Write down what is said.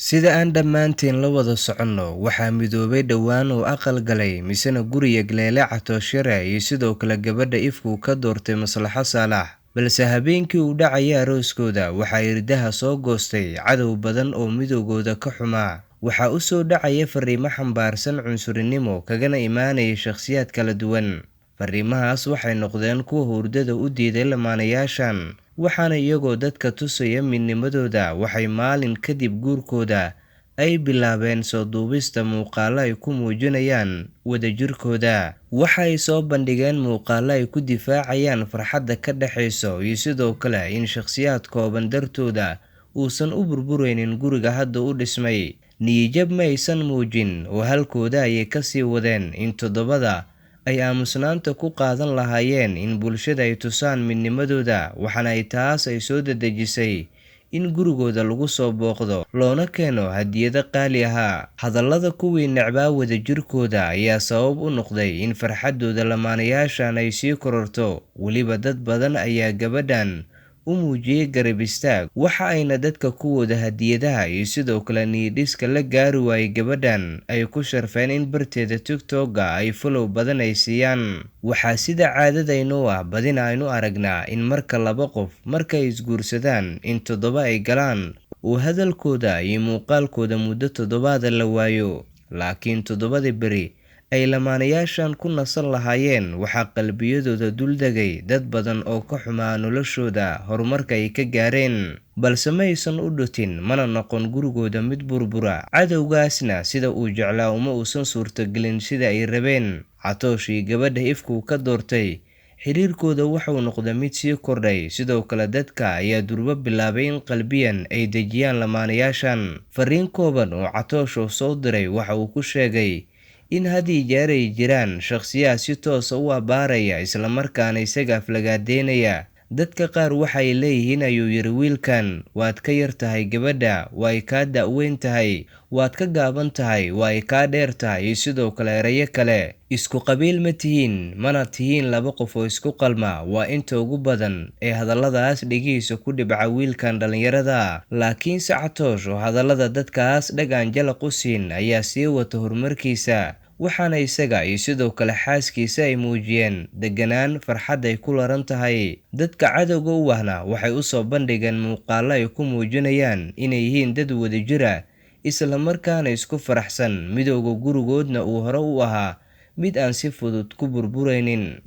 Sida aan dhammaanteen la wada soconno, waxaa midoobay dhowaan oo aqal galay misena guriga Gleele Catoshire iyo sidoo kale gabadha Ifku ka doortay Maslaxa Saalax. Balse habeenkii uu dhacayay arooskooda waxaa irdaha soo goostay cadow badan oo midowgooda ka xumaa. Waxaa u soo dhacaya fariimo xambaarsan cunsurinimo kagana imaanaya shakhsiyaad kala duwan. Fariimahaas waxay noqdeen kuwa hurdada u diiday lamaanayaashan, waxaana iyagoo dadka tusaya midnimadooda waxay maalin kadib guurkooda ay bilaabeen soo duubista muuqaalo ay ku muujinayaan wadajirkooda. Waxay soo bandhigeen muuqaalo ay ku difaacayaan farxadda ka dhaxayso iyo sidoo kale in shakhsiyaad kooban dartooda uusan u burburaynin guriga hadda u dhismay. Niyijab ma aysan muujin oo halkooda ayay ka sii wadeen in toddobada ay aamusnaanta ku qaadan lahaayeen in bulshada ay tusaan midnimadooda, waxaana ay taas ay soo dedejisay in gurigooda lagu soo booqdo loona keeno hadiyado qaali ahaa. Hadallada kuwii necbaa wadajirkooda ayaa sabab u noqday in farxaddooda lamaanayaashan ay sii kororto. Weliba dad badan ayaa gabadhan u muujiyay garab istaag, waxa ayna dadka kuwooda hadiyadaha iyo sidoo kale niyadhiska la gaari waayay gabadhan ay ku sharfeen in barteeda TikTok-ga ay follow badan ay siiyaan. Waxaa sida caadadaynoo ah badina aynu aragnaa in marka laba qof markay isguursadaan in toddoba ay galaan uu hadalkooda iyo muuqaalkooda muddo toddobaada la waayo, laakiin toddobadii beri ay lamaanayaashan ku nasan lahaayeen waxaa qalbiyadooda duldegay dad badan oo ka xumaa noloshooda horumarka ay ka gaareen, balse ma aysan u dhutin mana noqon gurigooda mid burbura. Cadowgaasna sida uu jeclaa uma uusan suurtagelin sida ay rabeen. Catoosh iyo gabadha Ifku ka doortay xiriirkooda wuxuu noqday mid sii kordhay, sidoo kale dadka ayaa durba bilaabay in qalbiyan ay dejiyaan lamaanayaashan. Fariin kooban oo Catoosh soo diray waxa uu ku sheegay in haddii jeer ay jiraan shakhsiyaad si toosa u abaaraya islamarkaana isaga aflagaadeynaya. Dadka qaar waxay leeyihiin ayuu yiri wiilkan waad ka yar tahay gabadha, waa ay kaa da'weyn tahay, waad ka gaaban tahay, waa ay kaa dheer tahay iyo sidoo kale erayo kale. Isku qabiil ma tihiin, mana tihiin laba qof oo isku qalma. Waa inta ugu badan ee hadalladaas dhigihiisa ku dhibca wiilkan dhallinyarada. Laakiinse Catoosh oo hadallada dadkaas dhagaan jalaq u siin ayaa sii wata horumarkiisa, waxaana isaga iyo sidoo kale xaaskiisa ay muujiyeen deganaan farxad ay ku laran tahay. Dadka cadowga u ahna waxay u soo bandhigeen muuqaalo ay ku muujinayaan inay yihiin dad wadajira isla markaana isku faraxsan, midowga gurigoodna uu hore u ahaa mid aan si fudud ku burburaynin.